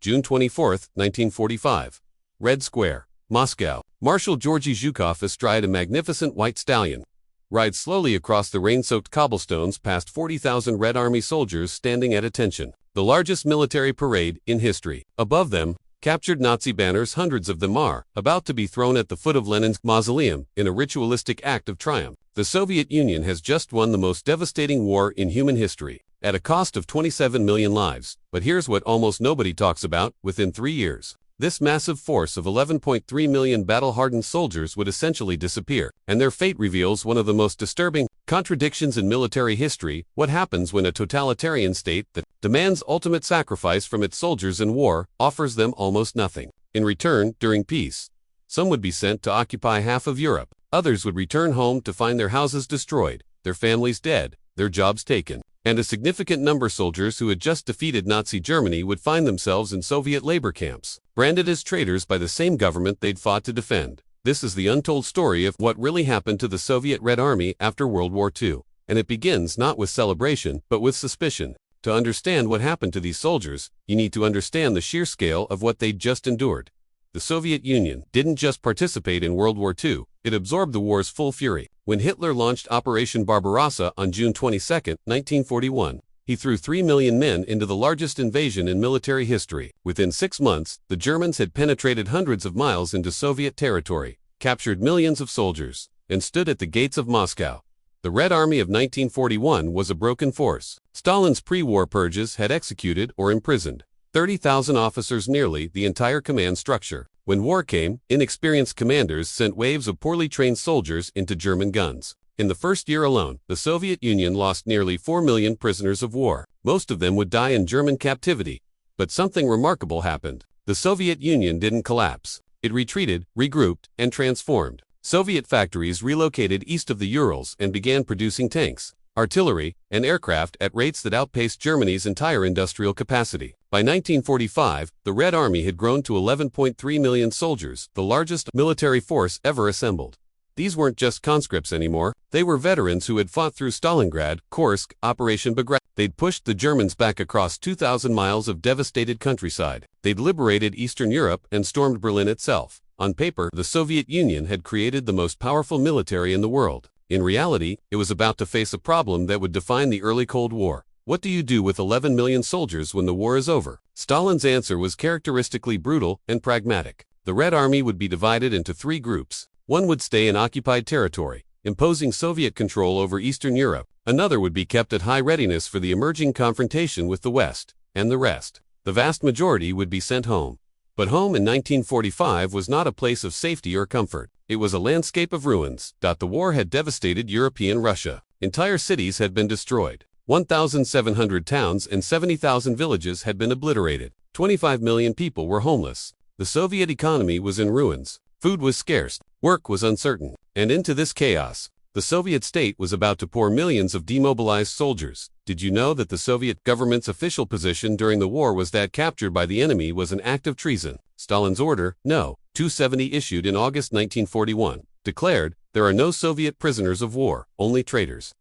June 24, 1945. Red Square, Moscow. Marshal Georgy Zhukov astride a magnificent white stallion rides slowly across the rain-soaked cobblestones past 40,000 Red Army soldiers standing at attention. The largest military parade in history. Above them, captured Nazi banners, hundreds of them are about to be thrown at the foot of Lenin's mausoleum in a ritualistic act of triumph. The Soviet Union has just won the most devastating war in human history, at a cost of 27 million lives. But here's what almost nobody talks about: within 3 years, this massive force of 11.3 million battle-hardened soldiers would essentially disappear, and their fate reveals one of the most disturbing contradictions in military history. What happens when a totalitarian state that demands ultimate sacrifice from its soldiers in war offers them almost nothing? In return, during peace, some would be sent to occupy half of Europe. Others would return home to find their houses destroyed, their families dead, their jobs taken. And a significant number of soldiers who had just defeated Nazi Germany would find themselves in Soviet labor camps, branded as traitors by the same government they'd fought to defend. This is the untold story of what really happened to the Soviet Red Army after World War II. And it begins not with celebration, but with suspicion. To understand what happened to these soldiers, you need to understand the sheer scale of what they'd just endured. The Soviet Union didn't just participate in World War II, it absorbed the war's full fury. When Hitler launched Operation Barbarossa on June 22, 1941, he threw 3 million men into the largest invasion in military history. Within 6 months, the Germans had penetrated hundreds of miles into Soviet territory, captured millions of soldiers, and stood at the gates of Moscow. The Red Army of 1941 was a broken force. Stalin's pre-war purges had executed or imprisoned 30,000 officers, nearly the entire command structure. When war came, inexperienced commanders sent waves of poorly trained soldiers into German guns. In the first year alone, the Soviet Union lost nearly 4 million prisoners of war. Most of them would die in German captivity. But something remarkable happened. The Soviet Union didn't collapse. It retreated, regrouped, and transformed. Soviet factories relocated east of the Urals and began producing tanks, artillery, and aircraft at rates that outpaced Germany's entire industrial capacity. By 1945, the Red Army had grown to 11.3 million soldiers, the largest military force ever assembled. These weren't just conscripts anymore. They were veterans who had fought through Stalingrad, Kursk, Operation Bagrat. They'd pushed the Germans back across 2,000 miles of devastated countryside. They'd liberated Eastern Europe and stormed Berlin itself. On paper, the Soviet Union had created the most powerful military in the world. In reality, it was about to face a problem that would define the early Cold War. What do you do with 11 million soldiers when the war is over? Stalin's answer was characteristically brutal and pragmatic. The Red Army would be divided into 3 groups. One would stay in occupied territory, imposing Soviet control over Eastern Europe. Another would be kept at high readiness for the emerging confrontation with the West. And the rest, the vast majority, would be sent home. But home in 1945 was not a place of safety or comfort. It was a landscape of ruins. The war had devastated European Russia. Entire cities had been destroyed. 1,700 towns and 70,000 villages had been obliterated. 25 million people were homeless. The Soviet economy was in ruins. Food was scarce. Work was uncertain. And into this chaos, the Soviet state was about to pour millions of demobilized soldiers. Did you know that the Soviet government's official position during the war was that capture by the enemy was an act of treason? Stalin's Order No. 270, issued in August 1941, declared, "There are no Soviet prisoners of war, only traitors."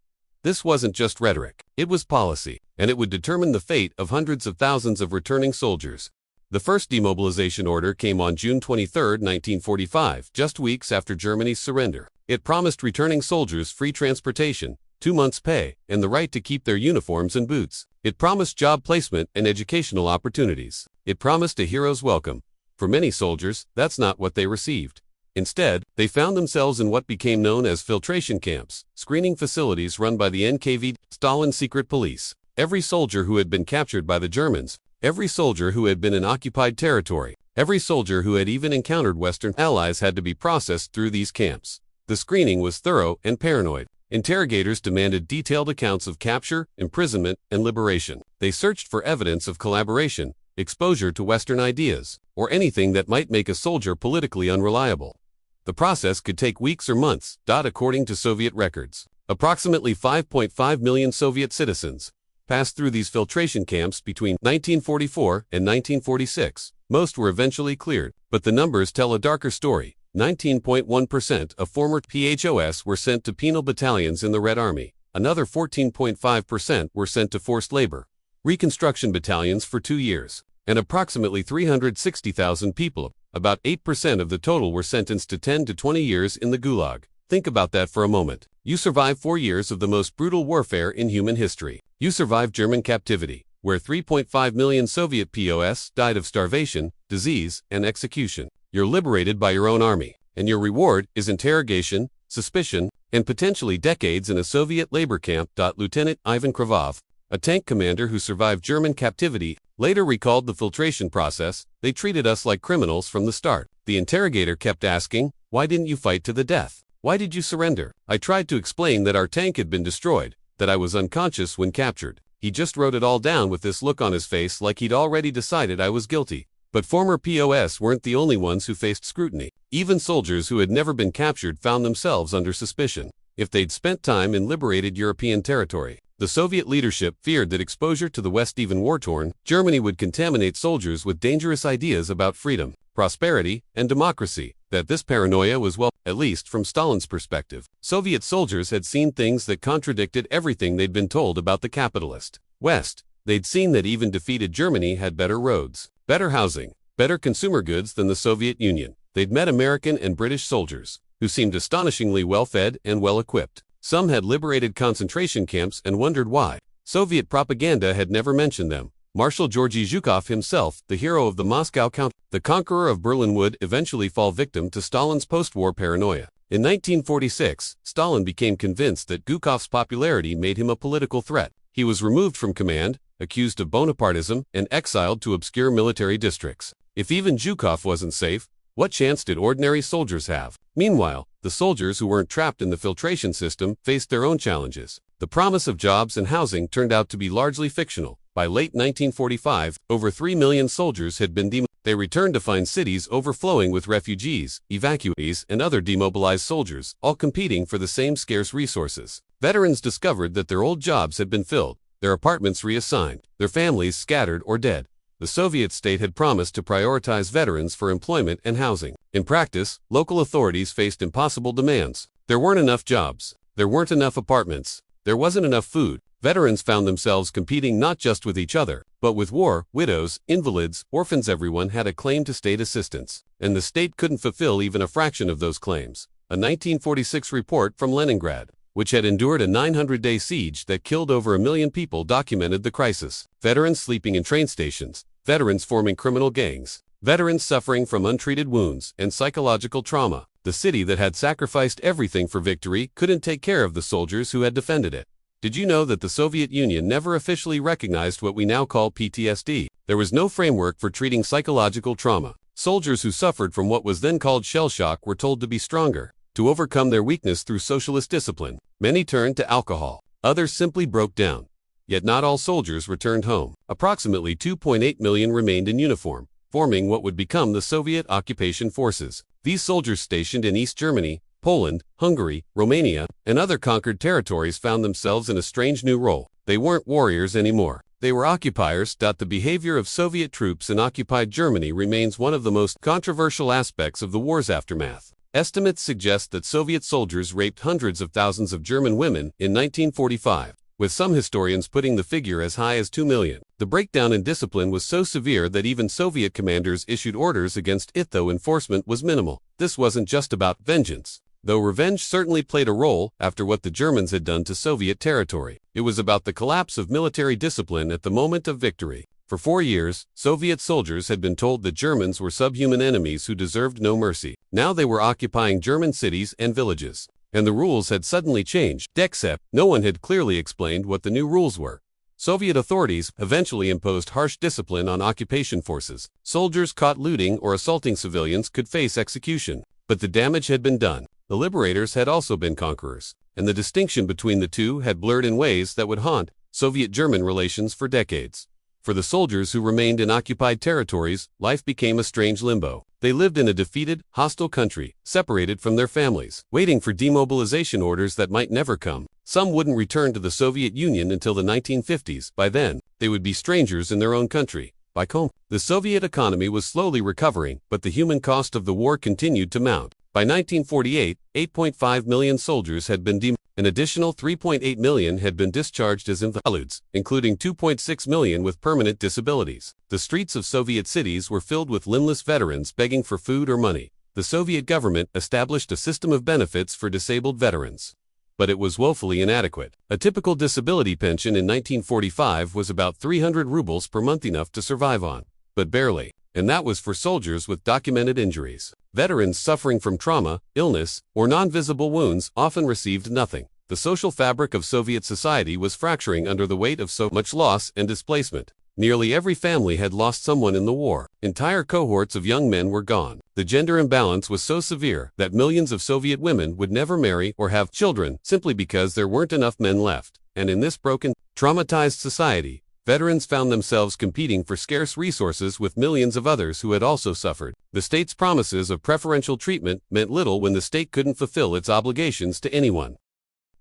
This wasn't just rhetoric. It was policy, and it would determine the fate of hundreds of thousands of returning soldiers. The first demobilization order came on June 23, 1945, just weeks after Germany's surrender. It promised returning soldiers free transportation, 2 months' pay, and the right to keep their uniforms and boots. It promised job placement and educational opportunities. It promised a hero's welcome. For many soldiers, that's not what they received. Instead, they found themselves in what became known as filtration camps, screening facilities run by the NKVD, Stalin's secret police. Every soldier who had been captured by the Germans, every soldier who had been in occupied territory, every soldier who had even encountered Western allies had to be processed through these camps. The screening was thorough and paranoid. Interrogators demanded detailed accounts of capture, imprisonment, and liberation. They searched for evidence of collaboration, exposure to Western ideas, or anything that might make a soldier politically unreliable. The process could take weeks or months, according to Soviet records. Approximately 5.5 million Soviet citizens passed through these filtration camps between 1944 and 1946. Most were eventually cleared, but the numbers tell a darker story. 19.1% of former PHOS were sent to penal battalions in the Red Army. Another 14.5% were sent to forced labor, reconstruction battalions for 2 years. and approximately 360,000 people, about 8% of the total, were sentenced to 10 to 20 years in the Gulag. Think about that for a moment. You survived 4 years of the most brutal warfare in human history. You survived German captivity, where 3.5 million Soviet POS died of starvation, disease, and execution. You're liberated by your own army, and your reward is interrogation, suspicion, and potentially decades in a Soviet labor camp. Lieutenant Ivan Kravov, a tank commander who survived German captivity, later recalled the filtration process. They treated us like criminals from the start. The interrogator kept asking, "Why didn't you fight to the death? Why did you surrender?" I tried to explain that our tank had been destroyed, that I was unconscious when captured. He just wrote it all down with this look on his face like he'd already decided I was guilty. But former POS weren't the only ones who faced scrutiny. Even soldiers who had never been captured found themselves under suspicion if they'd spent time in liberated European territory. The Soviet leadership feared that exposure to the West, even war-torn Germany, would contaminate soldiers with dangerous ideas about freedom, prosperity, and democracy. That this paranoia was, well, at least from Stalin's perspective. Soviet soldiers had seen things that contradicted everything they'd been told about the capitalist West. They'd seen that even defeated Germany had better roads, better housing, better consumer goods than the Soviet Union. They'd met American and British soldiers, who seemed astonishingly well-fed and well-equipped. Some had liberated concentration camps and wondered why. Soviet propaganda had never mentioned them. Marshal Georgy Zhukov himself, the hero of the Moscow Count, the conqueror of Berlin, would eventually fall victim to Stalin's post-war paranoia. In 1946, Stalin became convinced that Zhukov's popularity made him a political threat. He was removed from command, accused of Bonapartism, and exiled to obscure military districts. If even Zhukov wasn't safe, what chance did ordinary soldiers have? Meanwhile, the soldiers who weren't trapped in the filtration system faced their own challenges. The promise of jobs and housing turned out to be largely fictional. By late 1945, over 3 million soldiers had been demobilized. They returned to find cities overflowing with refugees, evacuees, and other demobilized soldiers, all competing for the same scarce resources. Veterans discovered that their old jobs had been filled, their apartments reassigned, their families scattered or dead. The Soviet state had promised to prioritize veterans for employment and housing. In practice, local authorities faced impossible demands. There weren't enough jobs. There weren't enough apartments. There wasn't enough food. Veterans found themselves competing not just with each other, but with war, widows, invalids, orphans. Everyone had a claim to state assistance, and the state couldn't fulfill even a fraction of those claims. A 1946 report from Leningrad, which had endured a 900-day siege that killed over 1 million people, documented the crisis. Veterans sleeping in train stations, veterans forming criminal gangs, veterans suffering from untreated wounds and psychological trauma. The city that had sacrificed everything for victory couldn't take care of the soldiers who had defended it. Did you know that the Soviet Union never officially recognized what we now call PTSD? There was no framework for treating psychological trauma. Soldiers who suffered from what was then called shell shock were told to be stronger, to overcome their weakness through socialist discipline. Many turned to alcohol. Others simply broke down. Yet not all soldiers returned home. Approximately 2.8 million remained in uniform, forming what would become the Soviet occupation forces. These soldiers stationed in East Germany, Poland, Hungary, Romania, and other conquered territories found themselves in a strange new role. They weren't warriors anymore. They were occupiers. The behavior of Soviet troops in occupied Germany remains one of the most controversial aspects of the war's aftermath. Estimates suggest that Soviet soldiers raped hundreds of thousands of German women in 1945, with some historians putting the figure as high as 2 million. The breakdown in discipline was so severe that even Soviet commanders issued orders against it, though enforcement was minimal. This wasn't just about vengeance, though revenge certainly played a role after what the Germans had done to Soviet territory. It was about the collapse of military discipline at the moment of victory. For 4 years, Soviet soldiers had been told that Germans were subhuman enemies who deserved no mercy. Now they were occupying German cities and villages, and the rules had suddenly changed. Except, no one had clearly explained what the new rules were. Soviet authorities eventually imposed harsh discipline on occupation forces. Soldiers caught looting or assaulting civilians could face execution. But the damage had been done. The liberators had also been conquerors, and the distinction between the two had blurred in ways that would haunt Soviet-German relations for decades. For the soldiers who remained in occupied territories, life became a strange limbo. They lived in a defeated, hostile country, separated from their families, waiting for demobilization orders that might never come. Some wouldn't return to the Soviet Union until the 1950s. By then, they would be strangers in their own country. Back home, the Soviet economy was slowly recovering, but the human cost of the war continued to mount. By 1948, 8.5 million soldiers had been An additional 3.8 million had been discharged as invalids, including 2.6 million with permanent disabilities. The streets of Soviet cities were filled with limbless veterans begging for food or money. The Soviet government established a system of benefits for disabled veterans, but it was woefully inadequate. A typical disability pension in 1945 was about 300 rubles per month, enough to survive on, but barely, and that was for soldiers with documented injuries. Veterans suffering from trauma, illness, or non-visible wounds often received nothing. The social fabric of Soviet society was fracturing under the weight of so much loss and displacement. Nearly every family had lost someone in the war. Entire cohorts of young men were gone. The gender imbalance was so severe that millions of Soviet women would never marry or have children simply because there weren't enough men left. And in this broken, traumatized society, veterans found themselves competing for scarce resources with millions of others who had also suffered. The state's promises of preferential treatment meant little when the state couldn't fulfill its obligations to anyone.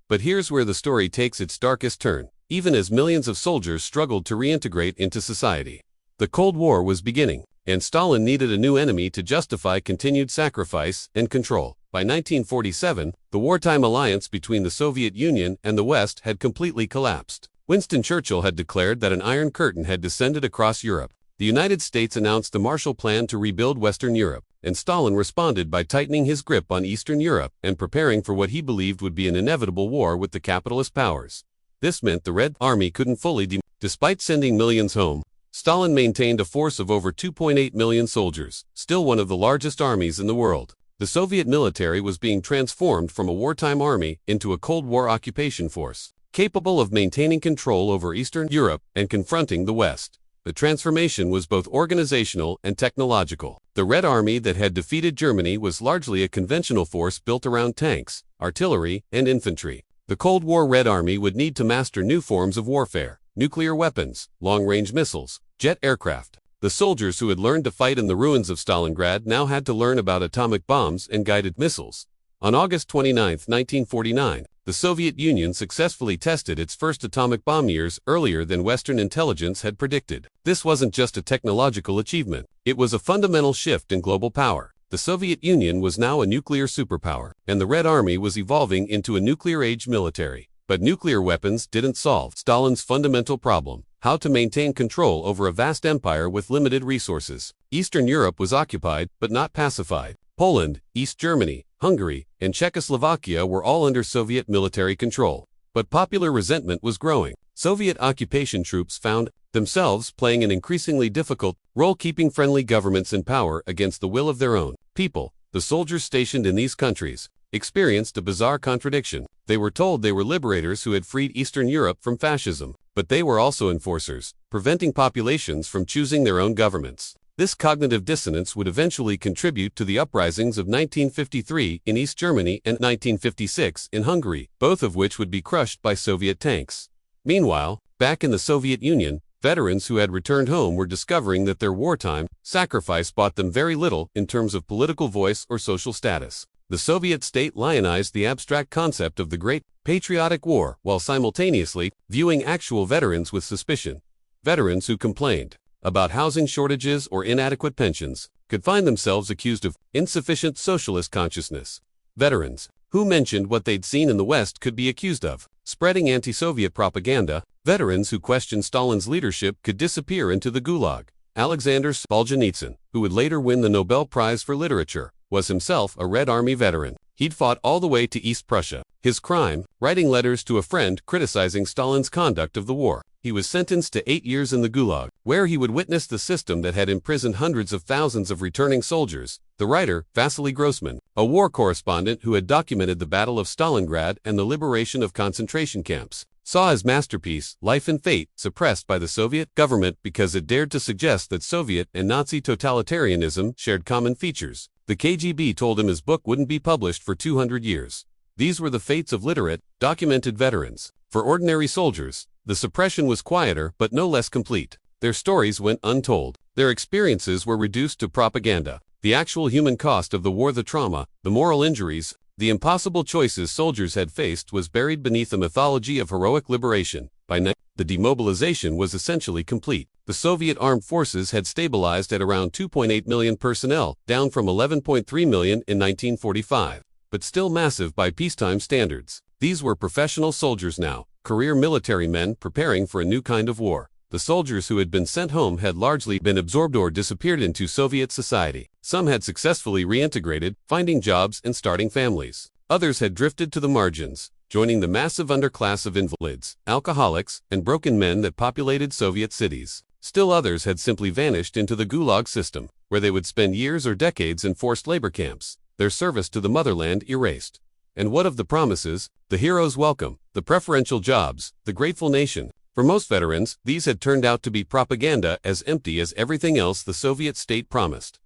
But here's where the story takes its darkest turn. Even as millions of soldiers struggled to reintegrate into society, the Cold War was beginning, and Stalin needed a new enemy to justify continued sacrifice and control. By 1947, the wartime alliance between the Soviet Union and the West had completely collapsed. Winston Churchill had declared that an iron curtain had descended across Europe. The United States announced the Marshall Plan to rebuild Western Europe, and Stalin responded by tightening his grip on Eastern Europe and preparing for what he believed would be an inevitable war with the capitalist powers. This meant the Red Army couldn't fully Despite sending millions home, Stalin maintained a force of over 2.8 million soldiers, still one of the largest armies in the world. The Soviet military was being transformed from a wartime army into a Cold War occupation force, capable of maintaining control over Eastern Europe and confronting the West. The transformation was both organizational and technological. The Red Army that had defeated Germany was largely a conventional force built around tanks, artillery, and infantry. The Cold War Red Army would need to master new forms of warfare: nuclear weapons, long-range missiles, jet aircraft. The soldiers who had learned to fight in the ruins of Stalingrad now had to learn about atomic bombs and guided missiles. On August 29, 1949, the Soviet Union successfully tested its first atomic bomb years earlier than Western intelligence had predicted. This wasn't just a technological achievement, it was a fundamental shift in global power. The Soviet Union was now a nuclear superpower, and the Red Army was evolving into a nuclear-age military. But nuclear weapons didn't solve Stalin's fundamental problem: how to maintain control over a vast empire with limited resources. Eastern Europe was occupied, but not pacified. Poland, East Germany, Hungary, and Czechoslovakia were all under Soviet military control. But popular resentment was growing. Soviet occupation troops found themselves playing an increasingly difficult role, keeping friendly governments in power against the will of their own people. The soldiers stationed in these countries experienced a bizarre contradiction. They were told they were liberators who had freed Eastern Europe from fascism, but they were also enforcers, preventing populations from choosing their own governments. This cognitive dissonance would eventually contribute to the uprisings of 1953 in East Germany and 1956 in Hungary, both of which would be crushed by Soviet tanks. Meanwhile, back in the Soviet Union, veterans who had returned home were discovering that their wartime sacrifice bought them very little in terms of political voice or social status. The Soviet state lionized the abstract concept of the Great Patriotic War while simultaneously viewing actual veterans with suspicion. Veterans who complained about housing shortages or inadequate pensions could find themselves accused of insufficient socialist consciousness. Veterans who mentioned what they'd seen in the West could be accused of spreading anti-Soviet propaganda. Veterans who questioned Stalin's leadership could disappear into the Gulag. Alexander Solzhenitsyn, who would later win the Nobel Prize for Literature, was himself a Red Army veteran. He'd fought all the way to East Prussia. His crime: writing letters to a friend criticizing Stalin's conduct of the war. He was sentenced to 8 years in the Gulag, where he would witness the system that had imprisoned hundreds of thousands of returning soldiers. The writer, Vasily Grossman, a war correspondent who had documented the Battle of Stalingrad and the liberation of concentration camps, saw his masterpiece, Life and Fate, suppressed by the Soviet government because it dared to suggest that Soviet and Nazi totalitarianism shared common features. The KGB told him his book wouldn't be published for 200 years. These were the fates of literate, documented veterans. For ordinary soldiers, the suppression was quieter but no less complete. Their stories went untold. Their experiences were reduced to propaganda. The actual human cost of the war, the trauma, the moral injuries, the impossible choices soldiers had faced, was buried beneath a mythology of heroic liberation. By now, the demobilization was essentially complete. The Soviet armed forces had stabilized at around 2.8 million personnel, down from 11.3 million in 1945, but still massive by peacetime standards. These were professional soldiers now, career military men preparing for a new kind of war. The soldiers who had been sent home had largely been absorbed or disappeared into Soviet society. Some had successfully reintegrated, finding jobs and starting families. Others had drifted to the margins, joining the massive underclass of invalids, alcoholics, and broken men that populated Soviet cities. Still others had simply vanished into the Gulag system, where they would spend years or decades in forced labor camps, their service to the motherland erased. And what of the promises, the hero's welcome, the preferential jobs, the grateful nation? For most veterans, these had turned out to be propaganda as empty as everything else the Soviet state promised.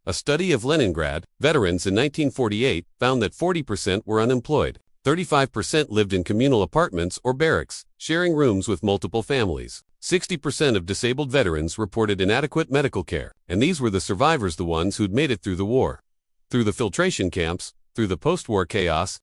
A study of Leningrad veterans in 1948 found that 40% were unemployed. 35% lived in communal apartments or barracks, sharing rooms with multiple families. 60% of disabled veterans reported inadequate medical care, and these were the survivors, the ones who'd made it through the war. Through the filtration camps, through the post-war chaos.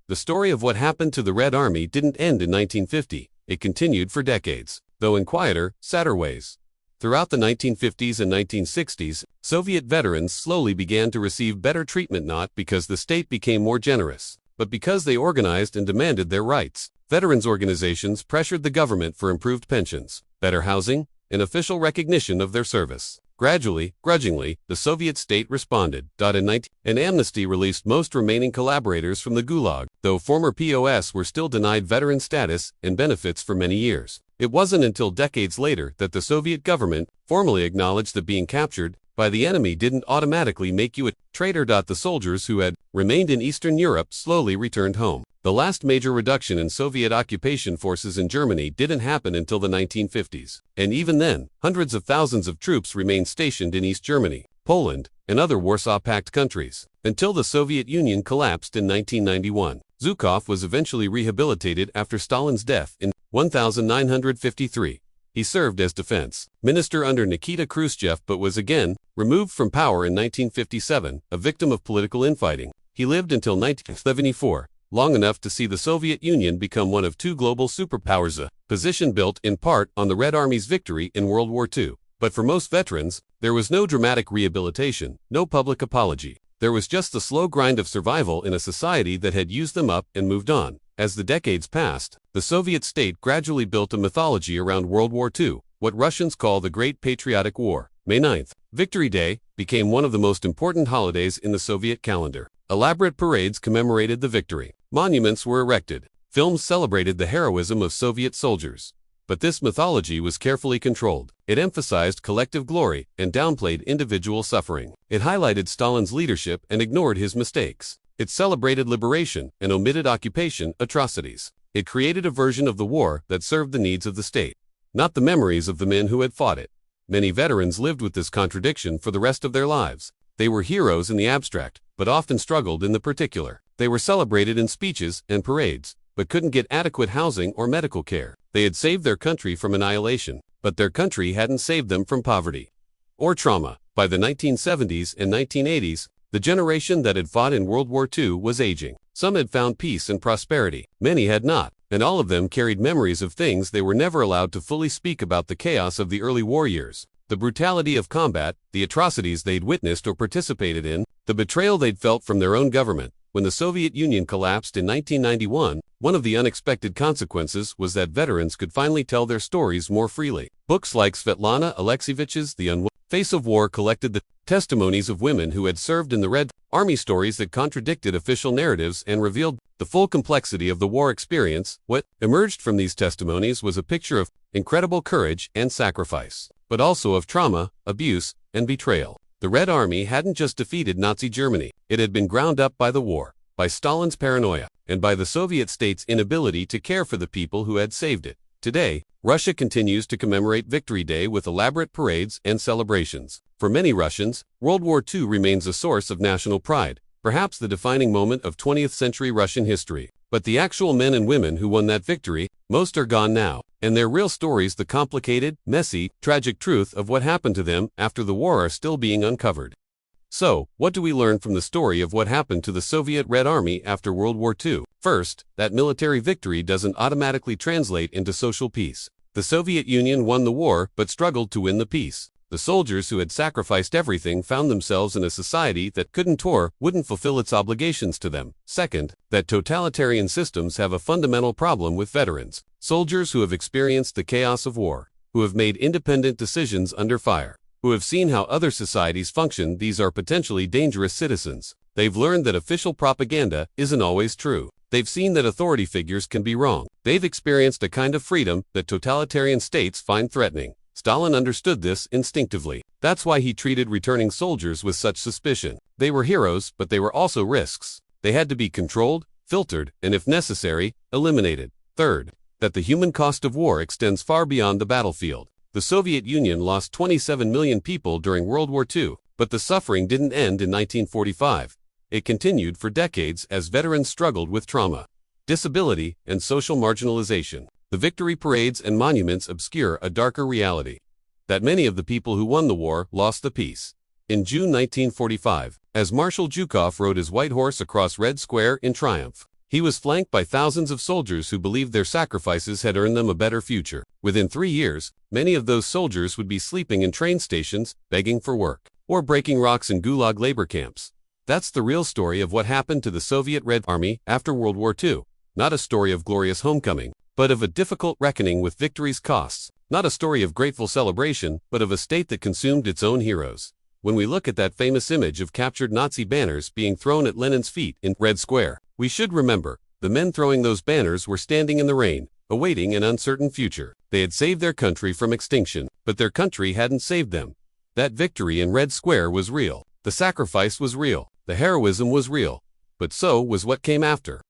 The story of what happened to the Red Army didn't end in 1950. It continued for decades, though in quieter, sadder ways. Throughout the 1950s and 1960s, Soviet veterans slowly began to receive better treatment, not because the state became more generous, but because they organized and demanded their rights. Veterans organizations pressured the government for improved pensions, better housing, and official recognition of their service. Gradually, grudgingly, the Soviet state responded. An amnesty released most remaining collaborators from the Gulag, though former POS were still denied veteran status and benefits for many years. It wasn't until decades later that the Soviet government formally acknowledged that being captured by the enemy didn't automatically make you a traitor. The soldiers who had remained in Eastern Europe slowly returned home. The last major reduction in Soviet occupation forces in Germany didn't happen until the 1950s. And even then, hundreds of thousands of troops remained stationed in East Germany, Poland, and other Warsaw Pact countries, until the Soviet Union collapsed in 1991. Zhukov was eventually rehabilitated after Stalin's death in 1953. He served as defense minister under Nikita Khrushchev but was again removed from power in 1957, a victim of political infighting. He lived until 1974. Long enough to see the Soviet Union become one of two global superpowers, a position built in part on the Red Army's victory in World War II. But for most veterans, there was no dramatic rehabilitation, no public apology. There was just the slow grind of survival in a society that had used them up and moved on. As the decades passed, the Soviet state gradually built a mythology around World War II, what Russians call the Great Patriotic War. May 9th, Victory Day, became one of the most important holidays in the Soviet calendar. Elaborate parades commemorated the victory. Monuments were erected. Films celebrated the heroism of Soviet soldiers. But this mythology was carefully controlled. It emphasized collective glory and downplayed individual suffering. It highlighted Stalin's leadership and ignored his mistakes. It celebrated liberation and omitted occupation atrocities. It created a version of the war that served the needs of the state, not the memories of the men who had fought it. Many veterans lived with this contradiction for the rest of their lives. They were heroes in the abstract, but often struggled in the particular. They were celebrated in speeches and parades, but couldn't get adequate housing or medical care. They had saved their country from annihilation, but their country hadn't saved them from poverty or trauma. By the 1970s and 1980s, the generation that had fought in World War II was aging. Some had found peace and prosperity. Many had not, and all of them carried memories of things they were never allowed to fully speak about: the chaos of the early war years, the brutality of combat, the atrocities they'd witnessed or participated in, the betrayal they'd felt from their own government. When the Soviet Union collapsed in 1991, one of the unexpected consequences was that veterans could finally tell their stories more freely. Books like Svetlana Alexievich's The Face of War collected the testimonies of women who had served in the Red Army, stories that contradicted official narratives and revealed the full complexity of the war experience. What emerged from these testimonies was a picture of incredible courage and sacrifice, but also of trauma, abuse, and betrayal. The Red Army hadn't just defeated Nazi Germany. It had been ground up by the war, by Stalin's paranoia, and by the Soviet state's inability to care for the people who had saved it. Today, Russia continues to commemorate Victory Day with elaborate parades and celebrations. For many Russians, World War II remains a source of national pride, perhaps the defining moment of 20th century Russian history. But the actual men and women who won that victory, most are gone now, and their real stories, the complicated, messy, tragic truth of what happened to them after the war, are still being uncovered. So, what do we learn from the story of what happened to the Soviet Red Army after World War II? First, that military victory doesn't automatically translate into social peace. The Soviet Union won the war but struggled to win the peace. The soldiers who had sacrificed everything found themselves in a society that couldn't or wouldn't fulfill its obligations to them. Second, that totalitarian systems have a fundamental problem with veterans. Soldiers who have experienced the chaos of war, who have made independent decisions under fire, who have seen how other societies function, these are potentially dangerous citizens. They've learned that official propaganda isn't always true. They've seen that authority figures can be wrong. They've experienced a kind of freedom that totalitarian states find threatening. Stalin understood this instinctively. That's why he treated returning soldiers with such suspicion. They were heroes, but they were also risks. They had to be controlled, filtered, and if necessary, eliminated. Third, that the human cost of war extends far beyond the battlefield. The Soviet Union lost 27 million people during World War II, but the suffering didn't end in 1945. It continued for decades as veterans struggled with trauma, disability, and social marginalization. The victory parades and monuments obscure a darker reality: that many of the people who won the war lost the peace. In June 1945, as Marshal Zhukov rode his white horse across Red Square in triumph, he was flanked by thousands of soldiers who believed their sacrifices had earned them a better future. Within 3 years, many of those soldiers would be sleeping in train stations, begging for work, or breaking rocks in Gulag labor camps. That's the real story of what happened to the Soviet Red Army after World War II. Not a story of glorious homecoming, but of a difficult reckoning with victory's costs. Not a story of grateful celebration, but of a state that consumed its own heroes. When we look at that famous image of captured Nazi banners being thrown at Lenin's feet in Red Square, we should remember, the men throwing those banners were standing in the rain, awaiting an uncertain future. They had saved their country from extinction, but their country hadn't saved them. That victory in Red Square was real. The sacrifice was real. The heroism was real. But so was what came after.